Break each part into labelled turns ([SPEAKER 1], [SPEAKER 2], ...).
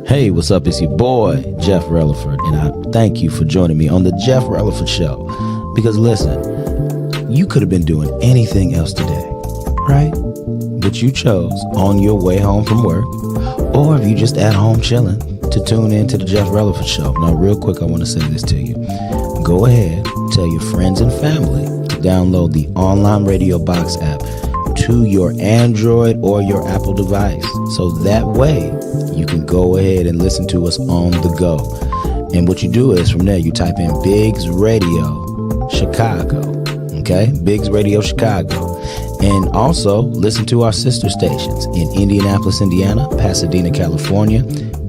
[SPEAKER 1] Hey, what's up? It's your boy, Jeff Releford, and I thank you for joining me on the Jeff Releford Show. Because listen, you could have been doing anything else today, right? But you chose on your way home from work, or if you just at home chilling, to tune in to the Jeff Releford Show. Now, real quick, I want to say this to you. Go ahead, tell your friends and family to download the online radio box app to your Android or your Apple device. So that way you can go ahead and listen to us on the go. And what you do is from there, you type in Biggs Radio Chicago. Okay? Biggs Radio Chicago. And also listen to our sister stations in Indianapolis, Indiana, Pasadena, California,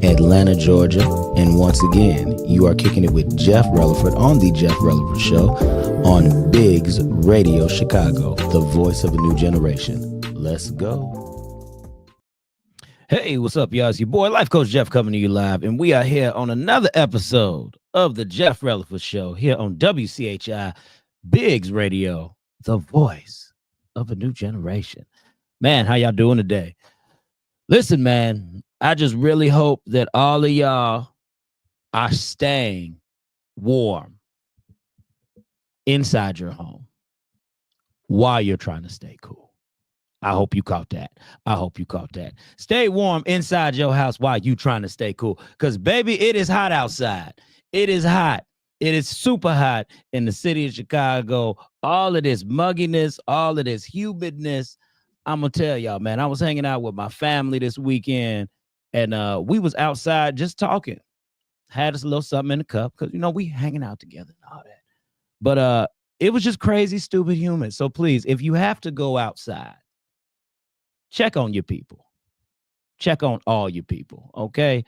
[SPEAKER 1] Atlanta, Georgia. And once again, you are kicking it with Jeff Releford on the Jeff Releford Show on Biggs Radio Chicago, the voice of a new generation. Let's go. Hey, what's up, y'all? It's your boy, Life Coach Jeff, coming to you live, and we are here on another episode of the Jeff Releford Show here on WCHI Biggs Radio, the voice of a new generation. Man, how y'all doing today? Listen, man, I just really hope that all of y'all are staying warm inside your home while you're trying to stay cool. I hope you caught that. I hope you caught that. Stay warm inside your house while you trying to stay cool. Because, baby, it is hot outside. It is hot. It is super hot in the city of Chicago. All of this mugginess, all of this humidness. I'm going to tell y'all, man, I was hanging out with my family this weekend, and we was outside just talking. Had us a little something in the cup because, you know, we hanging out together and all that. But it was just crazy, stupid, humid. So please, if you have to go outside, check on your people. Check on all your people, okay?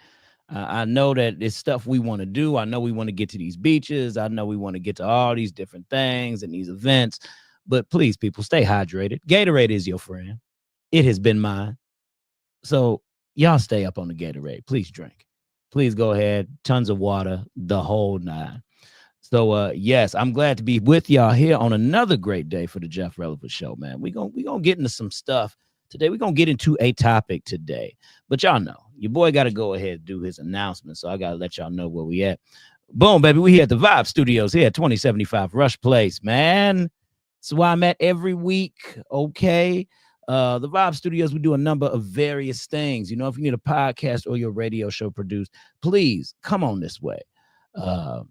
[SPEAKER 1] I know that it's stuff we want to do. I know we want to get to these beaches. I know we want to get to all these different things and these events. But please, people, stay hydrated. Gatorade is your friend. It has been mine. So y'all stay up on the Gatorade. Please drink. Please go ahead. Tons of water, the whole nine. So, yes, I'm glad to be with y'all here on another great day for the Jeff Releford Show, man. We're gonna get into some stuff today. We're going to get into a topic today. But y'all know, your boy got to go ahead and do his announcement, so I got to let y'all know where we at. Boom, baby. We here at the Vibe Studios here at 2075 Rush Place, man. That's where I'm at every week, okay? The Vibe Studios, we do a number of various things. You know, if you need a podcast or your radio show produced, please come on this way.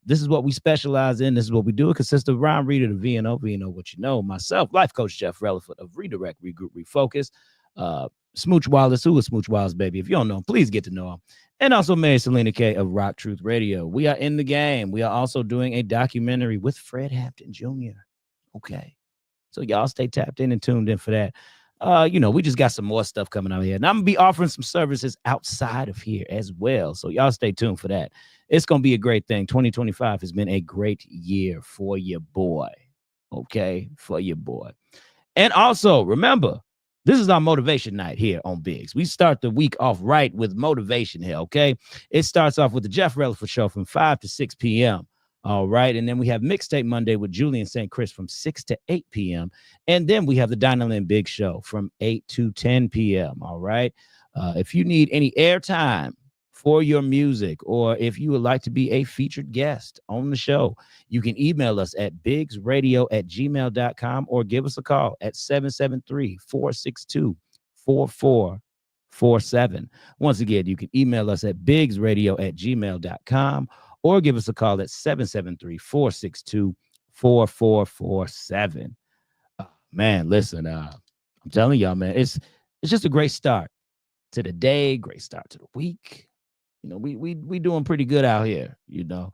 [SPEAKER 1] This is what we specialize in. This is what we do. It consists of Ryan Reader, the VNO, what you know, myself, Life Coach Jeff Releford of Redirect, Regroup, Refocus, Smooch Wallace, who is Smooch Wallace, baby? If you don't know him, please get to know him. And also Mary Selena K of Rock Truth Radio. We are in the game. We are also doing a documentary with Fred Hampton Jr. Okay. So y'all stay tapped in and tuned in for that. You know, we just got some more stuff coming out here. And I'm going to be offering some services outside of here as well. So y'all stay tuned for that. It's going to be a great thing. 2025 has been a great year for your boy. Okay? For your boy. And also, remember, this is our motivation night here on Biggs. We start the week off right with motivation here, okay? It starts off with the Jeff Releford Show from 5 to 6 p.m., all right? And then we have Mixtape Monday with Julian St. Chris from 6 to 8 p.m. And then we have the Dynamite Big Show from 8 to 10 p.m., all right? If you need any airtime for your music, or if you would like to be a featured guest on the show, you can email us at biggsradio@gmail.com or give us a call at 773-462-4447. Once again, you can email us at biggsradio@gmail.com or give us a call at 773-462-4447. Man, listen, I'm telling y'all, man, it's just a great start to the day, great start to the week. You know, we doing pretty good out here, you know.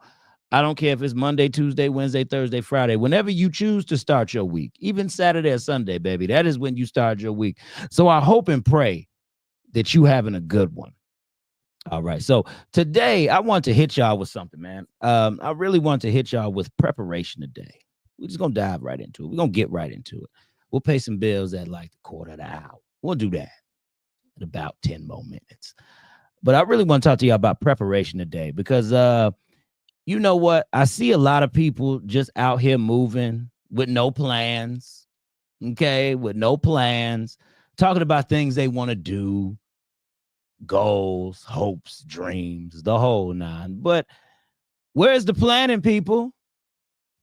[SPEAKER 1] I don't care if it's Monday, Tuesday, Wednesday, Thursday, Friday. Whenever you choose to start your week, even Saturday or Sunday, baby, that is when you start your week. So I hope and pray that you having a good one. All right. So today I want to hit y'all with something, man. I really want to hit y'all with preparation today. We're just going to dive right into it. We're going to get right into it. We'll pay some bills at like the quarter of the hour. We'll do that in about 10 more minutes. But I really want to talk to you about preparation today because, you know what? I see a lot of people just out here moving with no plans, okay, with no plans, talking about things they want to do, goals, hopes, dreams, the whole nine. But where's the planning, people?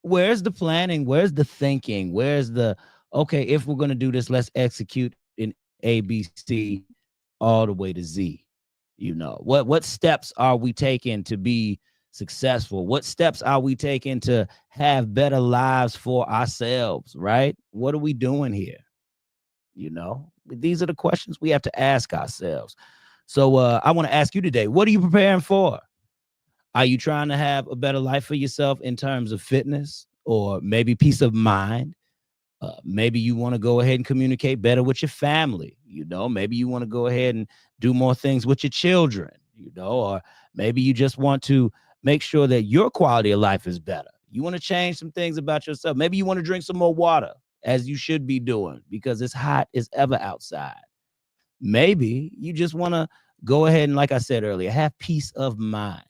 [SPEAKER 1] Where's the planning? Where's the thinking? Where's the, okay, if we're going to do this, let's execute in ABC all the way to Z. What steps are we taking to be successful? What steps are we taking to have better lives for ourselves, right? What are we doing here? These are the questions we have to ask ourselves. So I want to ask you today, what are you preparing for? Are you trying to have a better life for yourself in terms of fitness or maybe peace of mind? Maybe you want to go ahead and communicate better with your family. Maybe you want to go ahead and do more things with your children, or maybe you just want to make sure that your quality of life is better. You want to change some things about yourself. Maybe you want to drink some more water, as you should be doing, because it's hot as ever outside. Maybe you just want to go ahead and, like I said earlier, have peace of mind.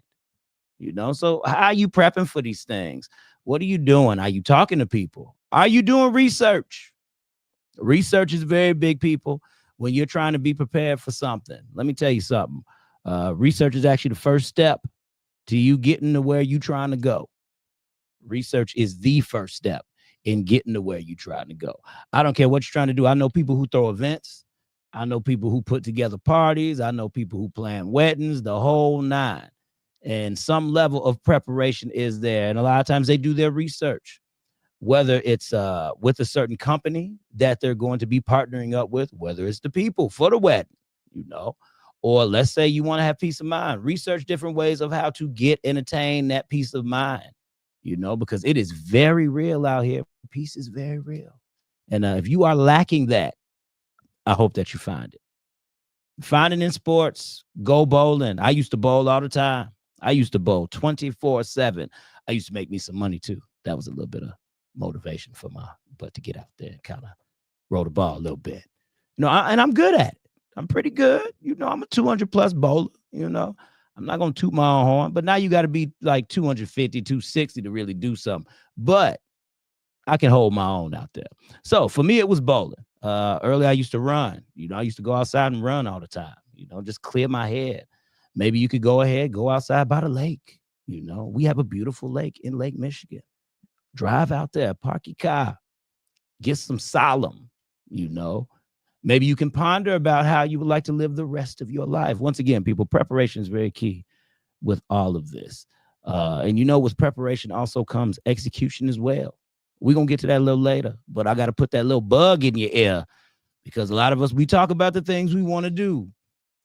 [SPEAKER 1] So how are you prepping for these things? What are you doing? Are you talking to people? Are you doing research? Research is very big, people, when you're trying to be prepared for something. Let me tell you something. Research is actually the first step to you getting to where you're trying to go. Research is the first step in getting to where you're trying to go. I don't care what you're trying to do. I know people who throw events. I know people who put together parties. I know people who plan weddings, the whole nine. And some level of preparation is there. And a lot of times they do their research, whether it's with a certain company that they're going to be partnering up with, whether it's the people for the wedding, or let's say you want to have peace of mind. Research different ways of how to get and attain that peace of mind, because it is very real out here. Peace is very real. And if you are lacking that, I hope that you find it. Find it in sports. Go bowling. I used to bowl all the time. I used to bowl 24/7. I used to make me some money too. That was a little bit of motivation for my butt to get out there and kind of roll the ball a little bit. And I'm good at it. I'm pretty good. I'm a 200 plus bowler. I'm not going to toot my own horn, but now you got to be like 250, 260 to really do something. But I can hold my own out there. So for me, it was bowling. Early, I used to run. I used to go outside and run all the time, just clear my head. Maybe you could go outside by the lake. We have a beautiful lake in Lake Michigan. Drive out there, park your car, get some solemn, Maybe you can ponder about how you would like to live the rest of your life. Once again, people, preparation is very key with all of this. And with preparation also comes execution as well. We're going to get to that a little later, but I got to put that little bug in your ear because a lot of us, we talk about the things we want to do,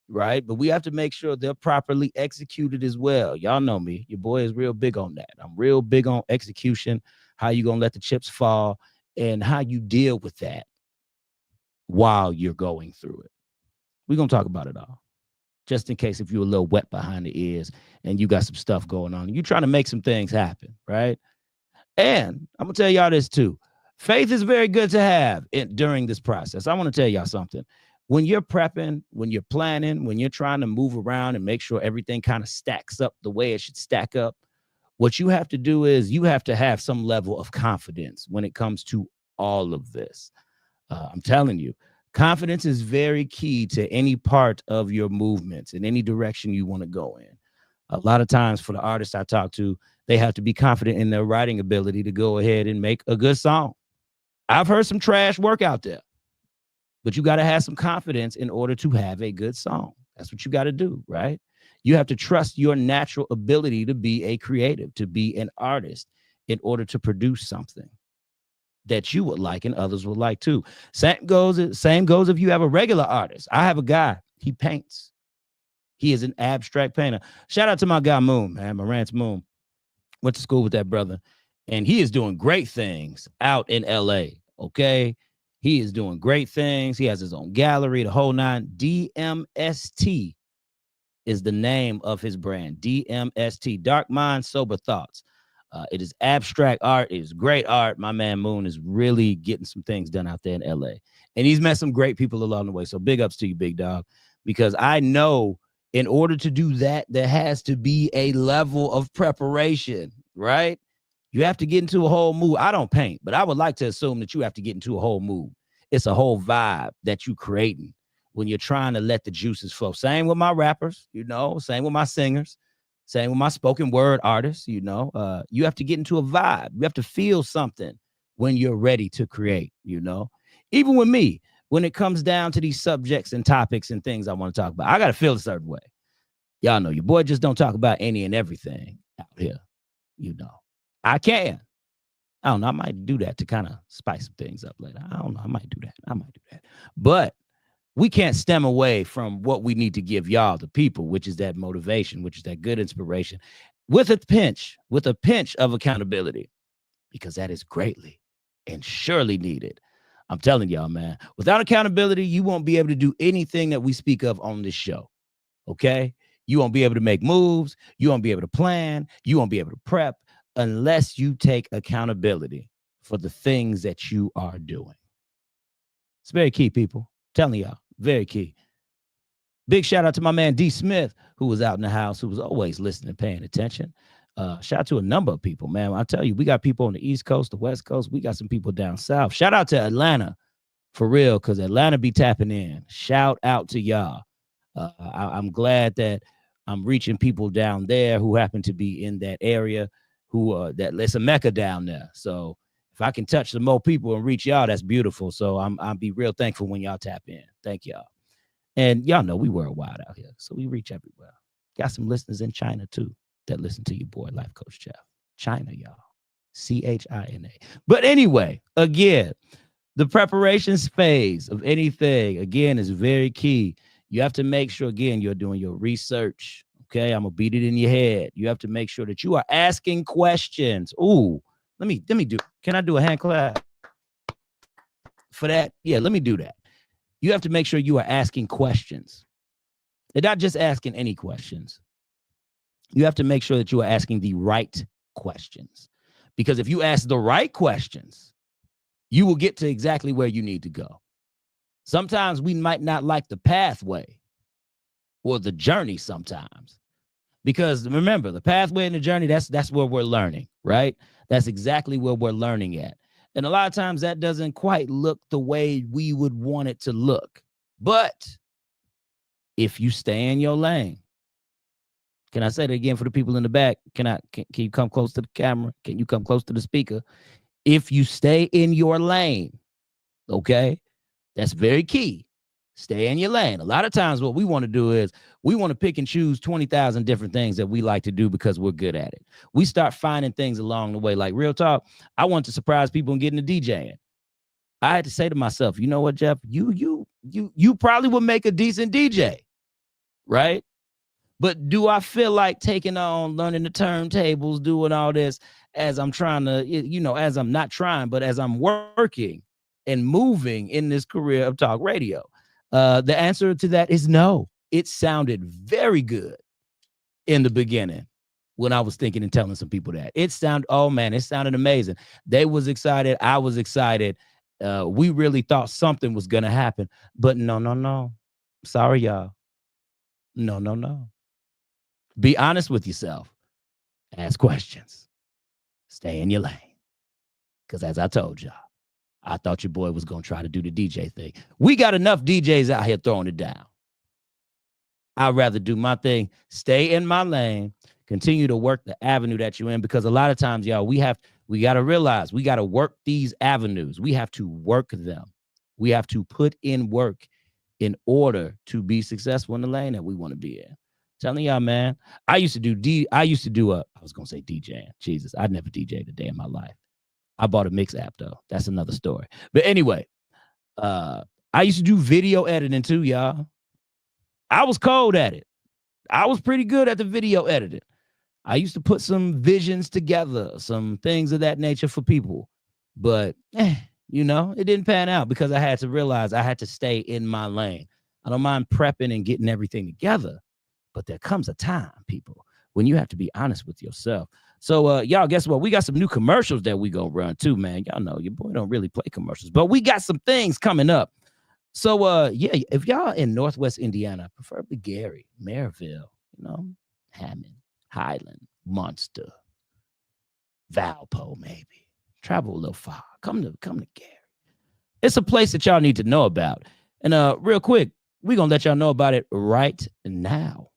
[SPEAKER 1] right? But we have to make sure they're properly executed as well. Y'all know me. Your boy is real big on that. I'm real big on execution, how you going to let the chips fall and how you deal with that while you're going through it. We're going to talk about it all. Just in case if you're a little wet behind the ears and you got some stuff going on, you're trying to make some things happen, right? And I'm going to tell y'all this too. Faith is very good to have during this process. I want to tell y'all something. When you're prepping, when you're planning, when you're trying to move around and make sure everything kind of stacks up the way it should stack up, what you have to do is you have to have some level of confidence when it comes to all of this. I'm telling you, confidence is very key to any part of your movements in any direction you want to go in. A lot of times for the artists I talk to, they have to be confident in their writing ability to go ahead and make a good song. I've heard some trash work out there, but you got to have some confidence in order to have a good song. That's what you got to do, right? You have to trust your natural ability to be a creative, to be an artist in order to produce something that you would like and others would like too. Same goes if you have a regular artist. I have a guy, he paints. He is an abstract painter. Shout out to my guy Moon, man, Marantz Moon. Went to school with that brother, and he is doing great things out in LA, okay? He is doing great things. He has his own gallery, the whole nine. DMST is the name of his brand, DMST, Dark Mind, Sober Thoughts. It is abstract art. It is great art. My man Moon is really getting some things done out there in LA. And he's met some great people along the way. So big ups to you, big dog, because I know in order to do that, there has to be a level of preparation, right? You have to get into a whole mood. I don't paint, but I would like to assume that you have to get into a whole mood. It's a whole vibe that you're creating when you're trying to let the juices flow. Same with my rappers, same with my singers, same with my spoken word artists, you have to get into a vibe. You have to feel something when you're ready to create. Even with me, when it comes down to these subjects and topics and things I want to talk about, I got to feel a certain way. Y'all know your boy just don't talk about any and everything out here. I can. I don't know. I might do that to kind of spice some things up later. I don't know. I might do that. But we can't stem away from what we need to give y'all, the people, which is that motivation, which is that good inspiration, with a pinch of accountability, because that is greatly and surely needed. I'm telling y'all, man, without accountability, you won't be able to do anything that we speak of on this show. Okay? You won't be able to make moves. You won't be able to plan. You won't be able to prep unless you take accountability for the things that you are doing. It's very key, people. I'm telling y'all, very key. Big shout out to my man D Smith, who was out in the house, who was always listening, paying attention. Shout out to a number of people, man. I tell you, we got people on the East Coast, the West Coast. We got some people down south. Shout out to Atlanta, for real, because Atlanta be tapping in. Shout out to y'all. I'm glad that I'm reaching people down there who happen to be in that area, that's a mecca down there. So if I can touch some more people and reach y'all, that's beautiful. So I'll be real thankful when y'all tap in. Thank y'all. And y'all know we worldwide out here, so we reach everywhere. Got some listeners in China too that listen to your boy, Life Coach Jeff. China, y'all. China. But anyway, again, the preparations phase of anything, again, is very key. You have to make sure, again, you're doing your research. Okay, I'm gonna beat it in your head. You have to make sure that you are asking questions. Ooh, let me do. Can I do a hand clap for that? Yeah, let me do that. You have to make sure you are asking questions. They're not just asking any questions. You have to make sure that you are asking the right questions. Because if you ask the right questions, you will get to exactly where you need to go. Sometimes we might not like the pathway or the journey sometimes. Because remember, the pathway and the journey, that's where we're learning, right? That's exactly where we're learning at. And a lot of times that doesn't quite look the way we would want it to look. But if you stay in your lane, can I say that again for the people in the back? Can you come close to the camera? Can you come close to the speaker? If you stay in your lane, okay, that's very key. Stay in your lane. A lot of times what we want to do is we want to pick and choose 20,000 different things that we like to do because we're good at it. We start finding things along the way. Like real talk, I want to surprise people and get into DJing. I had to say to myself, you know what, Jeff, you probably would make a decent DJ, right? But do I feel like taking on learning the turntables, doing all this as I'm trying to, as I'm not trying, but as I'm working and moving in this career of talk radio? The answer to that is no. It sounded very good in the beginning when I was thinking and telling some people that. It sounded amazing. They was excited. I was excited. We really thought something was going to happen. But no. Sorry, y'all. No. Be honest with yourself. Ask questions. Stay in your lane. Because as I told y'all, I thought your boy was going to try to do the DJ thing. We got enough DJs out here throwing it down. I'd rather do my thing, stay in my lane, continue to work the avenue that you're in, because a lot of times, y'all, we got to realize we got to work these avenues. We have to work them. We have to put in work in order to be successful in the lane that we want to be in. Telling y'all, man, I was going to say DJing. Jesus, I'd never DJed a day in my life. I bought a mix app, though. That's another story. But anyway, I used to do video editing, too, y'all. I was cold at it. I was pretty good at the video editing. I used to put some visions together, some things of that nature for people. But, it didn't pan out because I had to realize I had to stay in my lane. I don't mind prepping and getting everything together. But there comes a time, people, when you have to be honest with yourself. So, y'all, guess what? We got some new commercials that we gonna run too, man. Y'all know your boy don't really play commercials, but we got some things coming up. So, if y'all in Northwest Indiana, preferably Gary, Maryville, Hammond, Highland, Munster, Valpo, maybe travel a little far. Come to Gary. It's a place that y'all need to know about. And real quick, We're going to let y'all know about it right now.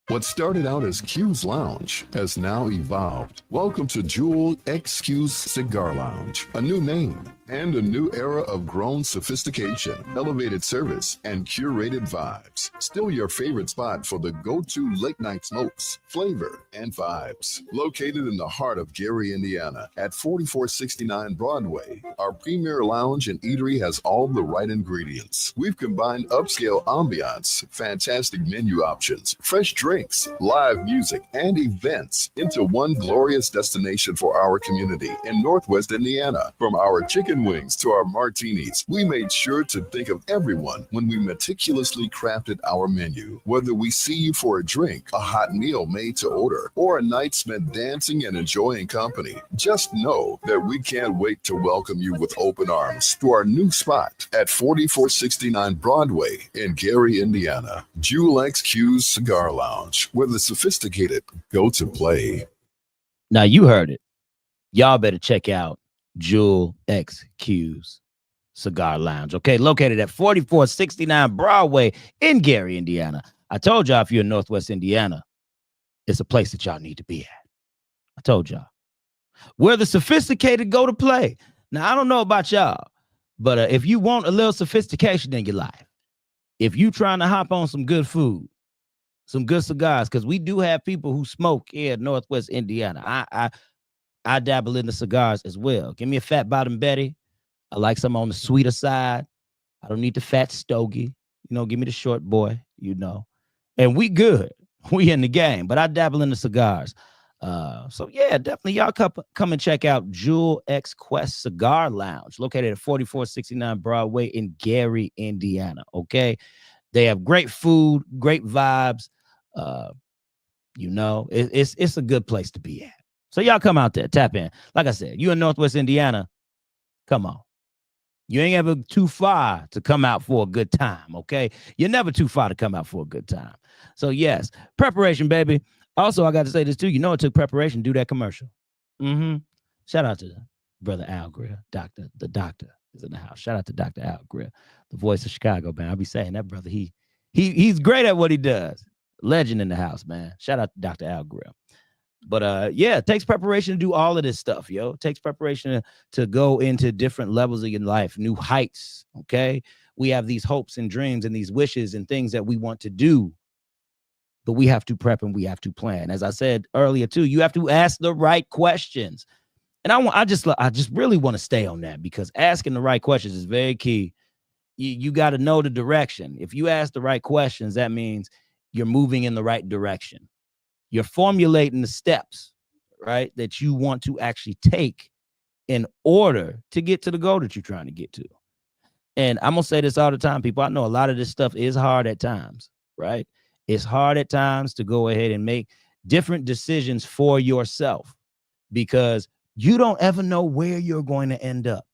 [SPEAKER 2] What started out as Q's Lounge has now evolved. Welcome to Jewel X Q's Cigar Lounge, a new name and a new era of grown sophistication, elevated service, and curated vibes. Still your favorite spot for the go-to late-night smokes, flavor, and vibes. Located in the heart of Gary, Indiana, at 4469 Broadway, our premier lounge and eatery has all the right ingredients. We've combined upscale ambiance, fantastic menu options, fresh drinks, live music, and events into one glorious destination for our community in Northwest Indiana. From our chicken wings to our martinis, we made sure to think of everyone when we meticulously crafted our menu. Whether we see you for a drink, a hot meal made to order, or a night spent dancing and enjoying company, just know that we can't wait to welcome you with open arms to our new spot at 4469 Broadway in Gary, Indiana. Jewel X Q's Cigar Lounge, where the sophisticated go to play.
[SPEAKER 1] Now, you heard it. Y'all better check out Jewel X Q's Cigar Lounge, okay? Located at 4469 Broadway in Gary, Indiana. I told y'all if you're in Northwest Indiana, it's a place that y'all need to be at. I told y'all. Where the sophisticated go to play. Now, I don't know about y'all, but if you want a little sophistication in your life, if you trying to hop on some good food, some good cigars, because we do have people who smoke here in Northwest Indiana. I dabble in the cigars as well. Give me a fat bottom Betty. I like some on the sweeter side. I don't need the fat stogie. Give me the short boy, And we good. We in the game, but I dabble in the cigars. So yeah, definitely y'all come and check out Jewel X Quest Cigar Lounge, located at 4469 Broadway in Gary, Indiana. Okay. They have great food, great vibes. It's a good place to be at. So y'all come out there, tap in. Like I said, you in Northwest Indiana, come on. You ain't ever too far to come out for a good time, okay? You're never too far to come out for a good time. So yes, preparation, baby. Also, I got to say this too. It took preparation to do that commercial. Shout out to Brother Al Greer, the doctor is in the house. Shout out to Dr. Al Greer, the voice of Chicago, man. I'll be saying that brother, he's great at what he does. Legend in the house, man. Shout out to Dr. Al Greer. But yeah, it takes preparation to do all of this stuff, yo. It takes preparation to go into different levels of your life, new heights, okay? We have these hopes and dreams and these wishes and things that we want to do, but we have to prep and we have to plan. As I said earlier too, you have to ask the right questions. And I just really want to stay on that, because asking the right questions is very key. You got to know the direction. If you ask the right questions, that means you're moving in the right direction. You're formulating the steps, right, that you want to actually take in order to get to the goal that you're trying to get to. And I'm going to say this all the time, people. I know a lot of this stuff is hard at times, right? It's hard at times to go ahead and make different decisions for yourself, because you don't ever know where you're going to end up.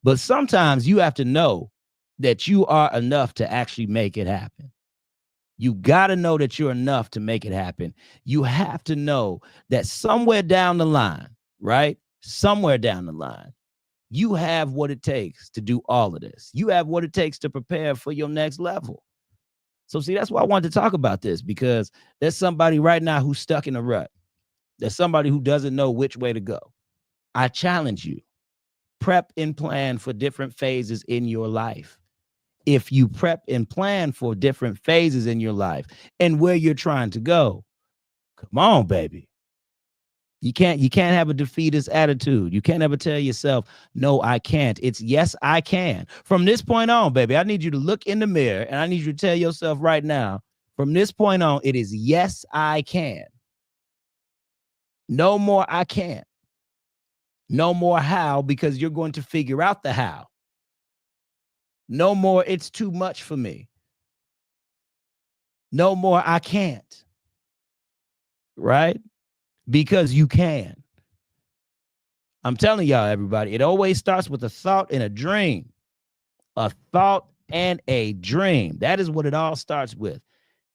[SPEAKER 1] But sometimes you have to know that you are enough to actually make it happen. You got to know that you're enough to make it happen. You have to know that somewhere down the line, right? Somewhere down the line, you have what it takes to do all of this. You have what it takes to prepare for your next level. So see, that's why I wanted to talk about this, because there's somebody right now who's stuck in a rut. There's somebody who doesn't know which way to go. I challenge you, prep and plan for different phases in your life. If you prep and plan for different phases in your life and where you're trying to go, come on, baby. You can't have a defeatist attitude. You can't ever tell yourself, no, I can't. It's yes, I can. From this point on, baby, I need you to look in the mirror and I need you to tell yourself right now, from this point on, it is yes, I can. No more I can't. No more how, because you're going to figure out the how. No more it's too much for me. No more I can't. Right? Because you can. I'm telling y'all, everybody, it always starts with a thought and a dream. A thought and a dream. That is what it all starts with.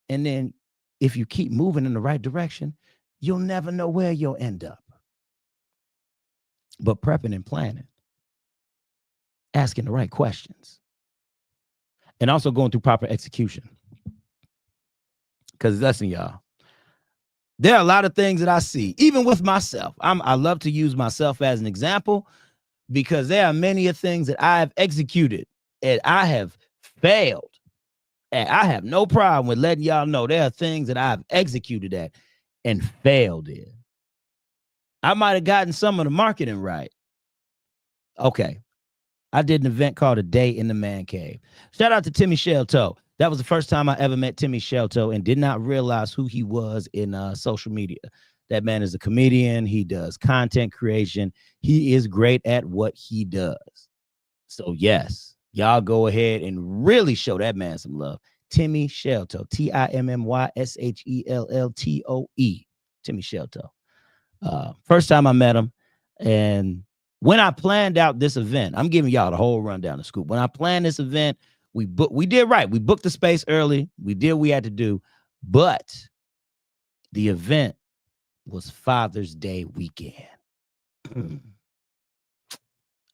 [SPEAKER 1] And then if you keep moving in the right direction, you'll never know where you'll end up. But prepping and planning, asking the right questions, and also going through proper execution. Because listen, y'all, there are a lot of things that I see, even with myself. I love to use myself as an example because there are many of things that I have executed and I have failed. And I have no problem with letting y'all know there are things that I've executed at and failed in. I might have gotten some of the marketing right. Okay. I did an event called A Day in the Man Cave. Shout out to Timmy Shelto. That was the first time I ever met Timmy Shelto and did not realize who he was in social media. That man is a comedian. He does content creation. He is great at what he does. So, yes, y'all go ahead and really show that man some love. Timmy Shelto, TimmyShelltoe. Timmy Shelto. First time I met him. And when I planned out this event, I'm giving y'all the whole rundown of scoop. When I planned this event, we did right. We booked the space early. We did what we had to do. But the event was Father's Day weekend. A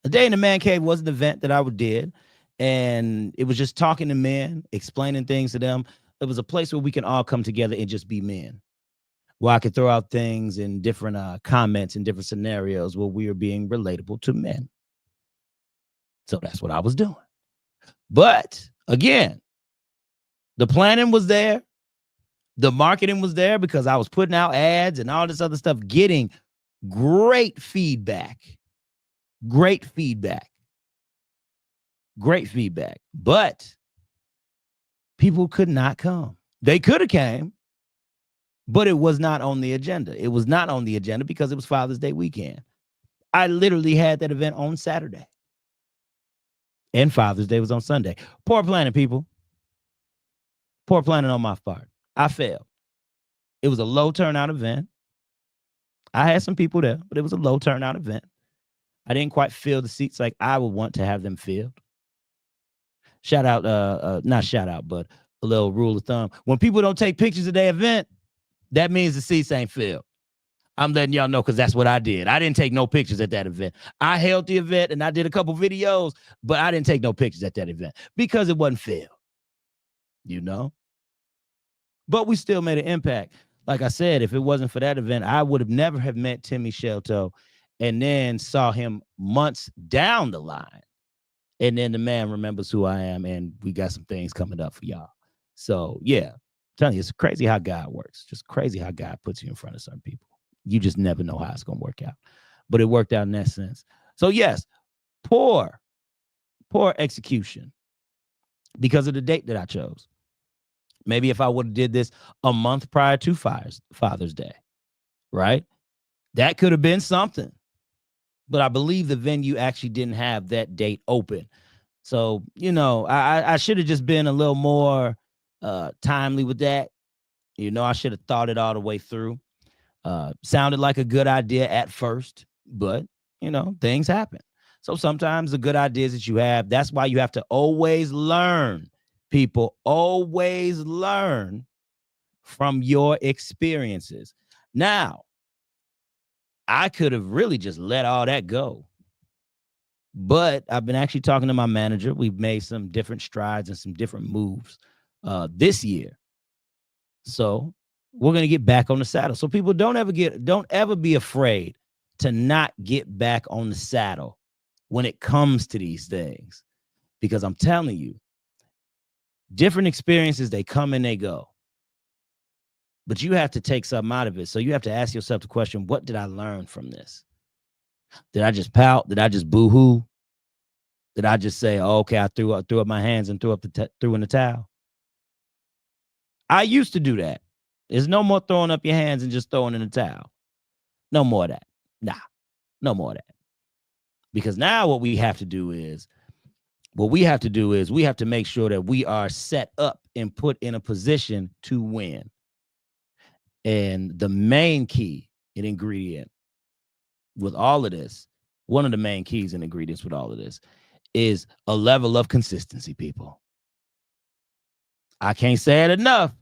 [SPEAKER 1] Day in the Man Cave was an event that I did. And it was just talking to men, explaining things to them. It was a place where we can all come together and just be men. Where I could throw out things in different comments and different scenarios where we are being relatable to men. So that's what I was doing. But again, the planning was there. The marketing was there because I was putting out ads and all this other stuff, getting great feedback. Great feedback. Great feedback. But people could not come. They could have came. But it was not on the agenda. It was not on the agenda because it was Father's Day weekend. I literally had that event on Saturday. And Father's Day was on Sunday. Poor planning, people. Poor planning on my part. I failed. It was a low turnout event. I had some people there, but it was a low turnout event. I didn't quite fill the seats like I would want to have them filled. Shout out, not shout out, but a little rule of thumb. When people don't take pictures of their event, that means the seats ain't filled. I'm letting y'all know because that's what I did. I didn't take no pictures at that event. I held the event and I did a couple videos, but I didn't take no pictures at that event because it wasn't filled. You know? But we still made an impact. Like I said, if it wasn't for that event, I would have never have met Timmy Shelto and then saw him months down the line. And then the man remembers who I am, and we got some things coming up for y'all. So, yeah. Telling you, it's crazy how God works. Just crazy how God puts you in front of certain people. You just never know how it's going to work out. But it worked out in that sense. So, yes, poor execution because of the date that I chose. Maybe if I would have did this a month prior to Father's Day, right? That could have been something. But I believe the venue actually didn't have that date open. So, you know, I should have just been a little more timely with that. You know, I should have thought it all the way through. Sounded like a good idea at first, but you know, things happen. So sometimes the good ideas that you have, that's why you have to always learn, people, always learn from your experiences. Now, I could have really just let all that go. But I've been actually talking to my manager. We've made some different strides and some different moves this year. So we're going to get back on the saddle. So people don't ever be afraid to not get back on the saddle when it comes to these things. Because I'm telling you, different experiences, they come and they go. But you have to take something out of it. So you have to ask yourself the question, what did I learn from this? Did I just pout? Did I just boo-hoo? Did I just say, oh, okay, I threw up my hands and threw in the towel? I used to do that. There's no more throwing up your hands and just throwing in the towel. No more of that. Nah, no more of that. Because now what we have to do is we have to make sure that we are set up and put in a position to win. And the main key and ingredient with all of this, one of the main keys and ingredients with all of this is a level of consistency, people. I can't say it enough.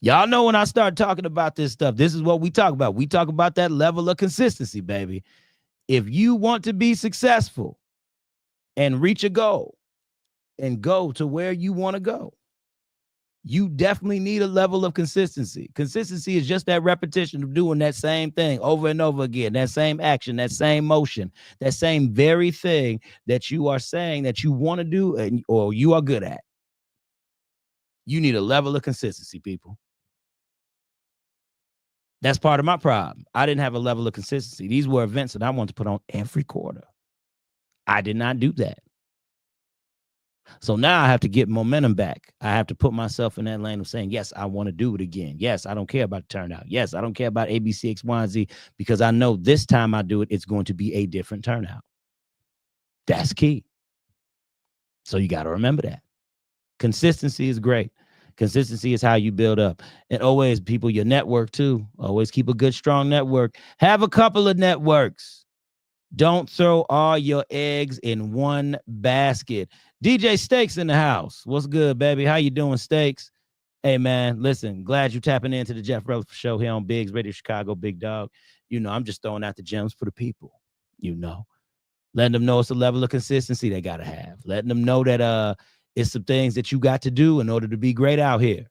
[SPEAKER 1] Y'all know when I start talking about this stuff, this is what we talk about. We talk about that level of consistency, baby. If you want to be successful and reach a goal, and go to where you want to go. You definitely need a level of consistency. Consistency is just that repetition of doing that same thing over and over again, that same action, that same motion, that same very thing that you are saying that you want to do or you are good at. You need a level of consistency, people. That's part of my problem. I didn't have a level of consistency. These were events that I wanted to put on every quarter. I did not do that. So now I have to get momentum back. I have to put myself in that lane of saying, yes, I want to do it again. Yes, I don't care about the turnout. Yes, I don't care about A, B, C, X, Y, and Z, because I know this time I do it, it's going to be a different turnout. That's key. So you got to remember that. Consistency is great. Consistency is how you build up. And always, people, your network too. Always keep a good, strong network. Have a couple of networks. Don't throw all your eggs in one basket. DJ Stakes in the house. What's good, baby? How you doing, Stakes? Hey, man, listen, glad you tapping into the Jeff Releford Show here on Biggs Radio Chicago, Big Dog. You know, I'm just throwing out the gems for the people, you know. Letting them know it's a level of consistency they got to have. Letting them know that it's some things that you got to do in order to be great out here.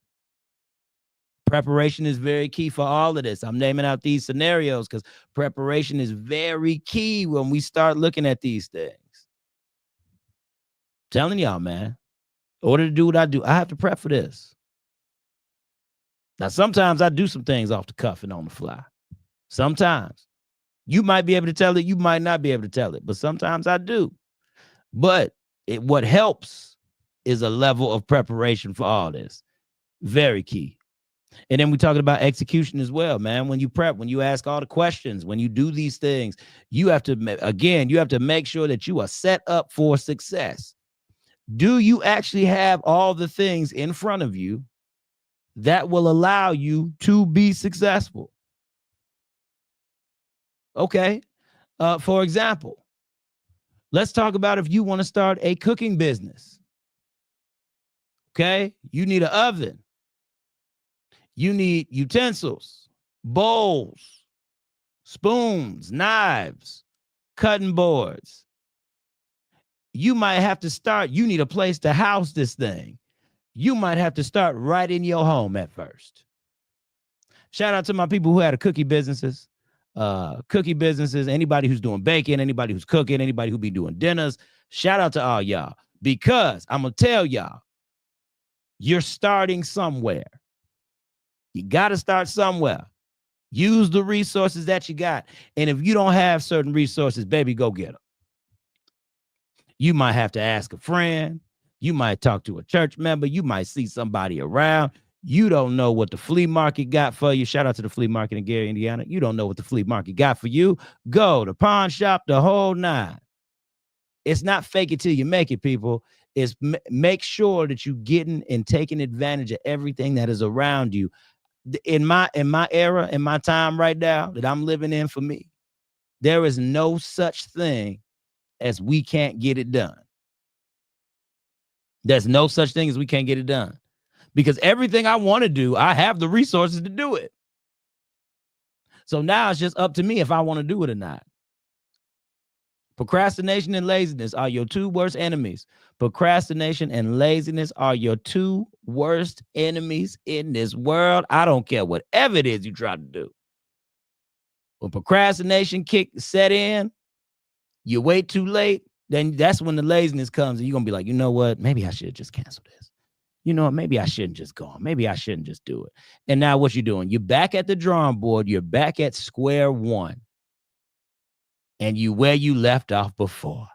[SPEAKER 1] Preparation is very key for all of this. I'm naming out these scenarios because preparation is very key when we start looking at these things. Telling y'all, man, in order to do what I do, I have to prep for this. Now, sometimes I do some things off the cuff and on the fly. Sometimes. You might be able to tell it. You might not be able to tell it. But sometimes I do. But what helps is a level of preparation for all this. Very key. And then we're talking about execution as well, man. When you prep, when you ask all the questions, when you do these things, you have to, again, you have to make sure that you are set up for success. Do you actually have all the things in front of you that will allow you to be successful? Okay. For example, let's talk about if you want to start a cooking business. Okay. You need an oven. You need utensils, bowls, spoons, knives, cutting boards. You might have to start, you need a place to house this thing. You might have to start right in your home at first. Shout out to my people who had cookie businesses, anybody who's doing baking, anybody who's cooking, anybody who be doing dinners. Shout out to all y'all, because I'm going to tell y'all, you're starting somewhere. You got to start somewhere. Use the resources that you got. And if you don't have certain resources, baby, go get them. You might have to ask a friend. You might talk to a church member. You might see somebody around. You don't know what the flea market got for you. Shout out to the flea market in Gary, Indiana. You don't know what the flea market got for you. Go to pawn shop, the whole nine. It's not fake it till you make it, people. It's make sure that you're getting and taking advantage of everything that is around you. In my era, in my time right now that I'm living in, for me, there is no such thing as we can't get it done. There's no such thing as we can't get it done, because everything I want to do, I have the resources to do it. So now it's just up to me if I want to do it or not. Procrastination and laziness are your two worst enemies. Procrastination and laziness are your two worst enemies in this world. I don't care whatever it is you try to do. When procrastination set in, you wait too late, then that's when the laziness comes, and you're going to be like, you know what? Maybe I should just cancel this. You know what? Maybe I shouldn't just go on. Maybe I shouldn't just do it. And now what you're doing, you're back at the drawing board. You're back at square one. And you where you left off before.